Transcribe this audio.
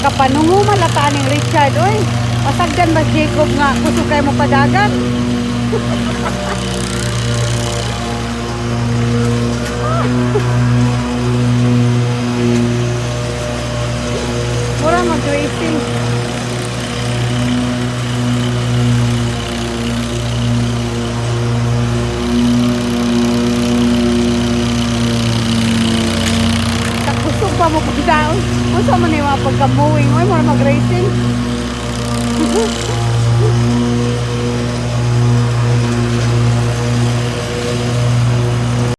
Kapanungo malata ning Richard, oy. Pasagdan ba Jacob nga kusog kay mo padagan? Mura mag-racing. Kusog pa mo pagdaon. Unsa man ni mga pagkamuwing, oy, mura mag-racing.